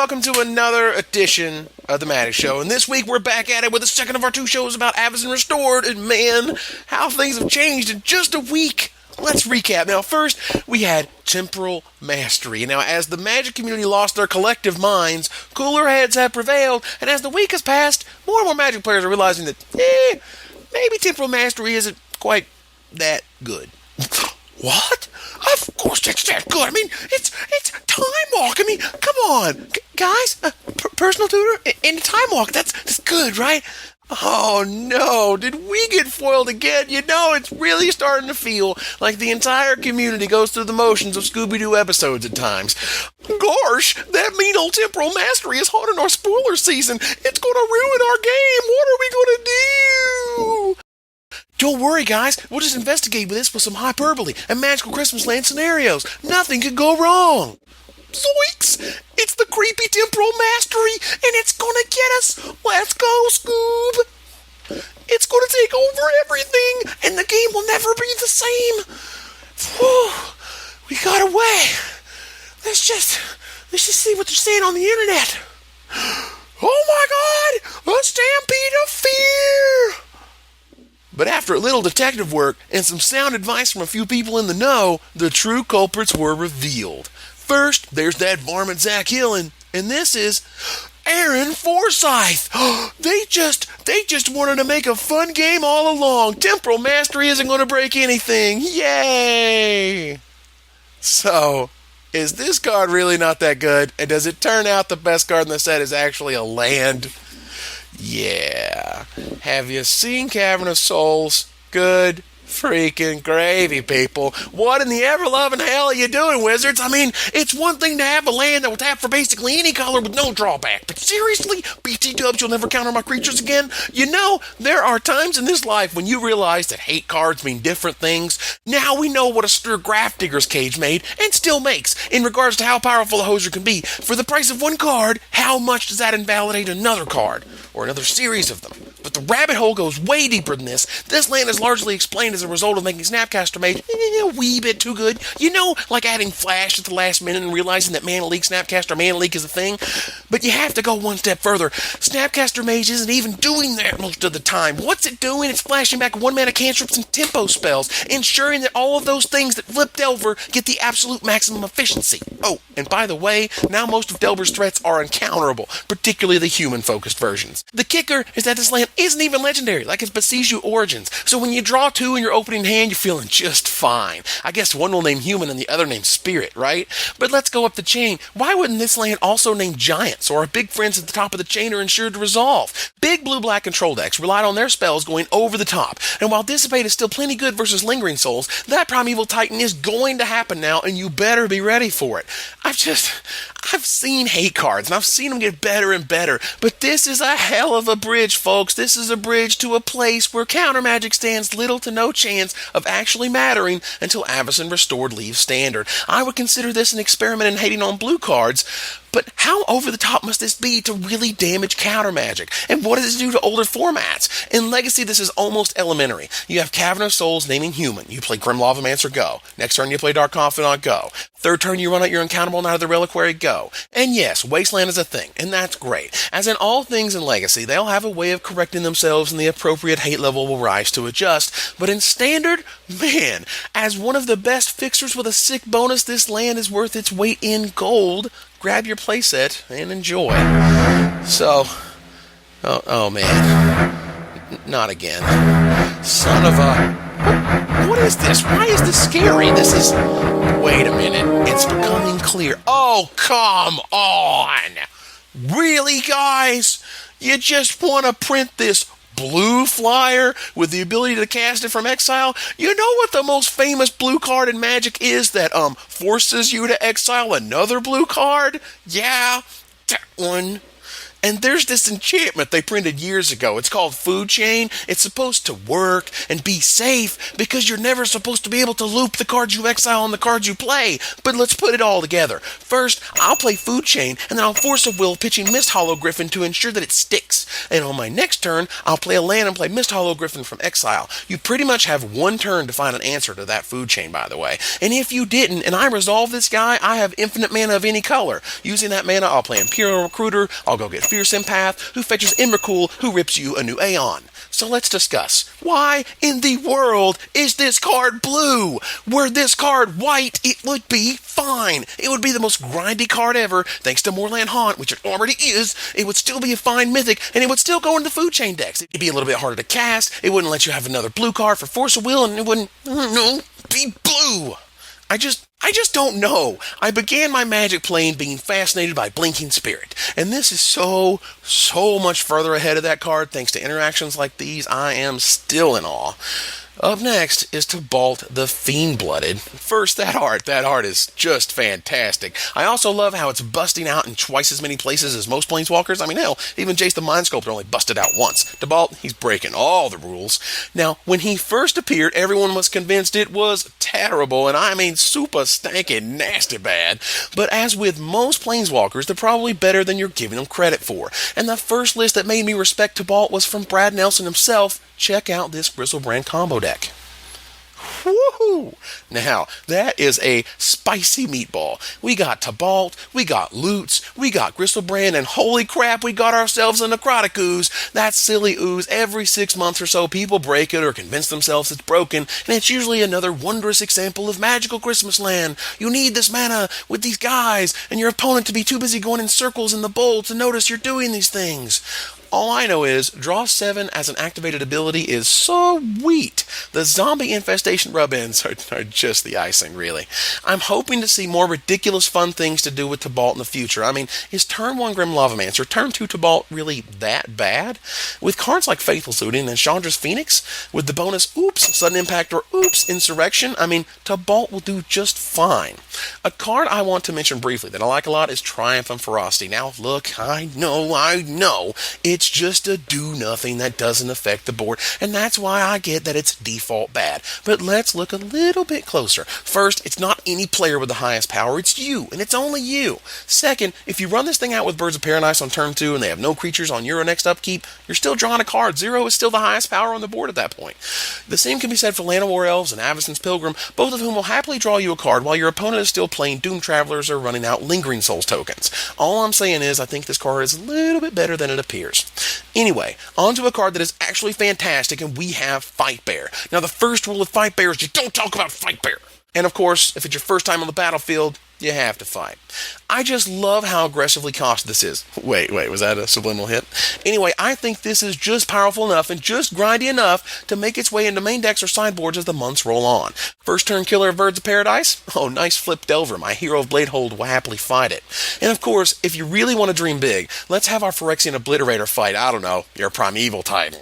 welcome to another edition of the Magic Show. And this week we're back at it with the second of our two shows about Avacyn Restored. And man, how things have changed in just a week. Let's recap. Now, first, we had Temporal Mastery. Now, as the Magic community lost their collective minds, cooler heads have prevailed, and as the week has passed, more and more Magic players are realizing that, maybe Temporal Mastery isn't quite that good. What? Of course it's that good. I mean, it's Time Walk. I mean, come on. Guys, personal tutor in Time Walk, that's good, right? Oh no, did we get foiled again? You know, it's really starting to feel like the entire community goes through the motions of Scooby-Doo episodes at times. Gosh, that mean old Temporal Mastery is haunting our spoiler season. It's gonna ruin our game. What are we gonna do? Don't worry, guys. We'll just investigate with this with some hyperbole and magical Christmas land scenarios. Nothing could go wrong. Zoinks! It's the creepy Temporal Mastery, and it's gonna get us! Let's go, Scoob! It's gonna take over everything, and the game will never be the same! Whew! We got away! Let's just see what they're saying on the internet! Oh my god! A stampede of fear! But after a little detective work and some sound advice from a few people in the know, the true culprits were revealed. First, there's that varmint Zach Hillen, and this is Aaron Forsyth. They just wanted to make a fun game all along. Temporal Mastery isn't going to break anything. Yay! So, is this card really not that good? And does it turn out the best card in the set is actually a land? Yeah. Have you seen Cavern of Souls? Good freaking gravy, people. What in the ever-loving hell are you doing, Wizards? I mean, it's one thing to have a land that will tap for basically any color with no drawback, but seriously? BT dubs, you'll never counter my creatures again? You know, there are times in this life when you realize that hate cards mean different things. Now we know what a Stir Grafdigger's Cage made, and still makes, in regards to how powerful a Hoser can be. For the price of one card, how much does that invalidate another card? Or another series of them? But the rabbit hole goes way deeper than this. This land is largely explained as a result of making Snapcaster Mage a wee bit too good. You know, like adding Flash at the last minute and realizing that Mana Leak Snapcaster Mana Leak is a thing. But you have to go one step further. Snapcaster Mage isn't even doing that most of the time. What's it doing? It's flashing back 1-mana cantrips and tempo spells, ensuring that all of those things that flip Delver get the absolute maximum efficiency. Oh, and by the way, now most of Delver's threats are uncounterable, particularly the human-focused versions. The kicker is that this land isn't even legendary, like its Besiju Origins. So when you draw two in your opening hand, you're feeling just fine. I guess one will name Human and the other name Spirit, right? But let's go up the chain. Why wouldn't this land also name Giants, or our big friends at the top of the chain are ensured to resolve? Big blue-black control decks relied on their spells going over the top. And while Dissipate is still plenty good versus Lingering Souls, that Primeval Titan is going to happen now, and you better be ready for it. I've seen hate cards, and I've seen them get better and better, but this is a hell of a bridge, folks. This is a bridge to a place where counter magic stands little to no chance of actually mattering until Avacyn Restored leaves Standard. I would consider this an experiment in hating on blue cards, but how over the top must this be to really damage counter magic? And what does it do to older formats? In Legacy, this is almost elementary. You have Cavern of Souls naming Human. You play Grim Lavamancer, go. Next turn, you play Dark Confidant, go. Third turn, you run out your Uncountable Knight of the Reliquary, go. And yes, Wasteland is a thing, and that's great. As in all things in Legacy, they'll have a way of correcting themselves and the appropriate hate level will rise to adjust. But in Standard, man, as one of the best fixers with a sick bonus, this land is worth its weight in gold. Grab your playset and enjoy. So, oh man, not again. Son of a... What is this? Why is this scary? This is... Wait a minute, it's becoming clear. Oh, come on! Really, guys? You just want to print this blue flyer with the ability to cast it from exile? You know what the most famous blue card in Magic is that forces you to exile another blue card? Yeah, that one. And there's this enchantment they printed years ago. It's called Food Chain. It's supposed to work and be safe because you're never supposed to be able to loop the cards you exile on the cards you play. But let's put it all together. First, I'll play Food Chain, and then I'll force a will pitching Mist Hollow Griffin to ensure that it sticks. And on my next turn, I'll play a land and play Mist Hollow Griffin from exile. You pretty much have one turn to find an answer to that Food Chain, by the way. And if you didn't, and I resolve this guy, I have infinite mana of any color. Using that mana, I'll play Imperial Recruiter, I'll go get Fierce Empath, who fetches Emrakul, who rips you a new Aeon. So let's discuss. Why in the world is this card blue? Were this card white, it would be fine. It would be the most grindy card ever, thanks to Moorland Haunt, which it already is. It would still be a fine mythic, and it would still go into the Food Chain decks. It'd be a little bit harder to cast, it wouldn't let you have another blue card for Force of Will, and it wouldn't, be blue. I just don't know. I began my Magic playing being fascinated by Blinking Spirit, and this is so much further ahead of that card thanks to interactions like these. I am still in awe. Up next is Tibalt the Fiend-Blooded. First, that art is just fantastic. I also love how it's busting out in twice as many places as most Planeswalkers. I mean, hell, even Jace the Mind Sculptor only busted out once. Tibalt, he's breaking all the rules. Now, when he first appeared, everyone was convinced it was terrible, and I mean super stanky, nasty bad. But as with most Planeswalkers, they're probably better than you're giving them credit for. And the first list that made me respect Tibalt was from Brad Nelson himself. Check out this Griselbrand combo deck. Woohoo! Now, that is a spicy meatball. We got Tibalt, we got Loots, we got Griselbrand, and holy crap, we got ourselves a Necrotic Ooze. That silly ooze, every 6 months or so, people break it or convince themselves it's broken, and it's usually another wondrous example of magical Christmas land. You need this mana with these guys, and your opponent to be too busy going in circles in the bowl to notice you're doing these things. All I know is, draw 7 as an activated ability is sweet. The zombie infestation rub-ins are just the icing, really. I'm hoping to see more ridiculous fun things to do with Tibalt in the future. I mean, is turn 1 Grim Lavamancer, turn 2 Tibalt really that bad? With cards like Faithful's Looting and Chandra's Phoenix, with the bonus Oops, Sudden Impact, or Oops, Insurrection, I mean, Tibalt will do just fine. A card I want to mention briefly that I like a lot is Triumph and Ferocity. Now, look, I know, it's just a do-nothing that doesn't affect the board, and that's why I get that it's default bad. But let's look a little bit closer. First, it's not any player with the highest power, it's you, and it's only you. Second, if you run this thing out with Birds of Paradise on turn 2 and they have no creatures on your next upkeep, you're still drawing a card. 0 is still the highest power on the board at that point. The same can be said for Llanowar Elves and Avacyn's Pilgrim, both of whom will happily draw you a card while your opponent is still playing Doom Travelers or running out Lingering Souls tokens. All I'm saying is I think this card is a little bit better than it appears. Anyway, on to a card that is actually fantastic, and we have Fight Bear. Now, the first rule of Fight Bear is you don't talk about Fight Bear. And of course, if it's your first time on the battlefield, you have to fight. I just love how aggressively costed this is. Wait, was that a subliminal hit? Anyway, I think this is just powerful enough and just grindy enough to make its way into main decks or sideboards as the months roll on. First turn killer of Birds of Paradise? Oh, nice flip Delver. My hero of Bladehold will happily fight it. And of course, if you really want to dream big, let's have our Phyrexian Obliterator fight, I don't know, your Primeval type.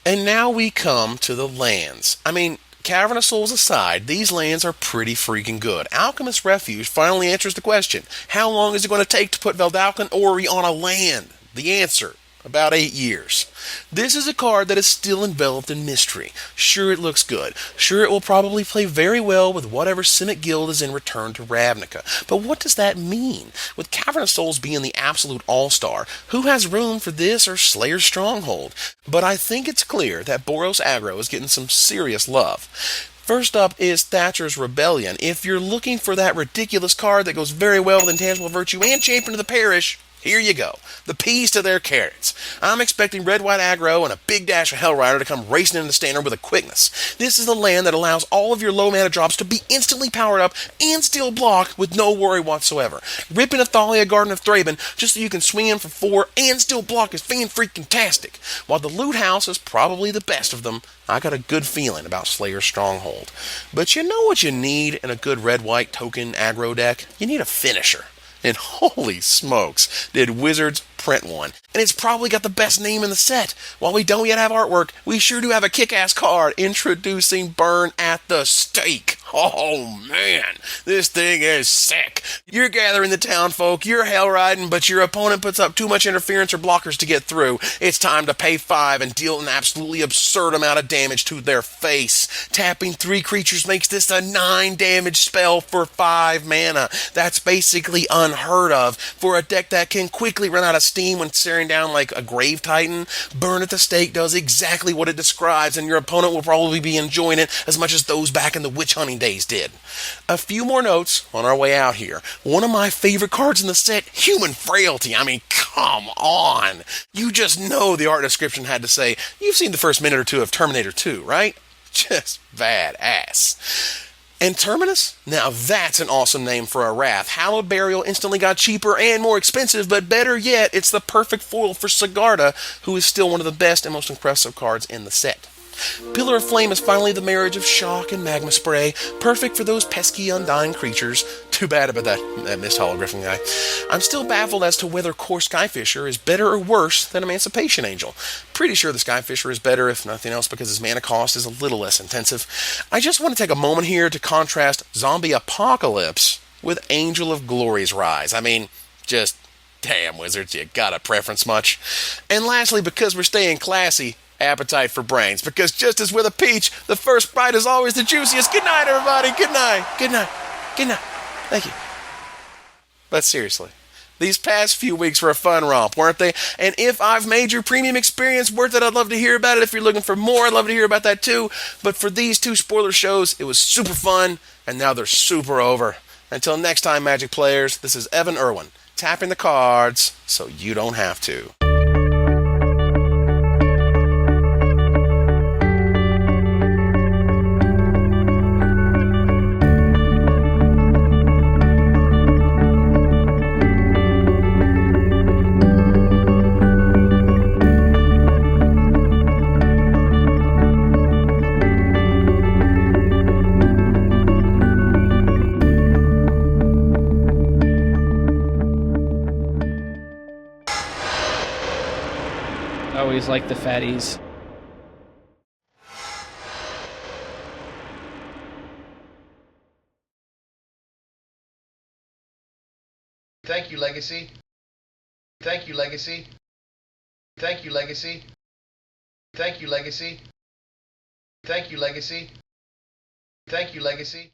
And now we come to the lands. I mean, Cavern of Souls aside, these lands are pretty freaking good. Alchemist Refuge finally answers the question, how long is it going to take to put Veldalkin Ori on a land? The answer, about 8 years. This is a card that is still enveloped in mystery. Sure, it looks good. Sure, it will probably play very well with whatever Simic Guild is in Return to Ravnica. But what does that mean? With Cavern of Souls being the absolute all-star, who has room for this or Slayer's Stronghold? But I think it's clear that Boros Aggro is getting some serious love. First up is Thatcher's Rebellion. If you're looking for that ridiculous card that goes very well with Intangible Virtue and Champion of the Parish, here you go. The peas to their carrots. I'm expecting red-white aggro and a big dash of Hellrider to come racing into the standard with a quickness. This is a land that allows all of your low mana drops to be instantly powered up and still block with no worry whatsoever. Ripping a Thalia Garden of Thraben just so you can swing in for 4 and still block is fan-freaking-tastic. While the Loot House is probably the best of them, I got a good feeling about Slayer's Stronghold. But you know what you need in a good red-white token aggro deck? You need a finisher. And holy smokes, did Wizards print one. And it's probably got the best name in the set. While we don't yet have artwork, we sure do have a kick-ass card introducing Burn at the Stake. Oh man, this thing is sick. You're gathering the town folk, you're hell riding, but your opponent puts up too much interference or blockers to get through. It's time to pay 5 and deal an absolutely absurd amount of damage to their face. Tapping 3 creatures makes this a 9 damage spell for 5 mana. That's basically unheard of for a deck that can quickly run out of steam when staring down like a Grave Titan. Burn at the Stake does exactly what it describes, and your opponent will probably be enjoying it as much as those back in the witch hunting days did. A few more notes on our way out here. One of my favorite cards in the set, Human Frailty. I mean, come on. You just know the art description had to say, you've seen the first minute or two of Terminator 2, right? Just badass. And Terminus? Now that's an awesome name for a Wrath. Hallowed Burial instantly got cheaper and more expensive, but better yet, it's the perfect foil for Sigarda, who is still one of the best and most impressive cards in the set. Pillar of Flame is finally the marriage of shock and magma spray, perfect for those pesky undying creatures. Too bad about that missed hologriffing guy. I'm still baffled as to whether Core Skyfisher is better or worse than Emancipation Angel. Pretty sure the Skyfisher is better, if nothing else, because his mana cost is a little less intensive. I just want to take a moment here to contrast Zombie Apocalypse with Angel of Glory's Rise. I mean, just damn, Wizards, you got a preference much? And lastly, because we're staying classy, Appetite for Brains, because just as with a peach, the first bite is always the juiciest. Good night, everybody. Good night. Good night. Good night. Thank you. But seriously, these past few weeks were a fun romp, weren't they? And if I've made your premium experience worth it, I'd love to hear about it. If you're looking for more, I'd love to hear about that too. But for these 2 spoiler shows, it was super fun, and now they're super over. Until next time, Magic players, this is Evan Irwin, tapping the cards so you don't have to. Always like the fatties. Thank you, Legacy. Thank you, Legacy. Thank you, Legacy. Thank you, Legacy. Thank you, Legacy. Thank you, Legacy.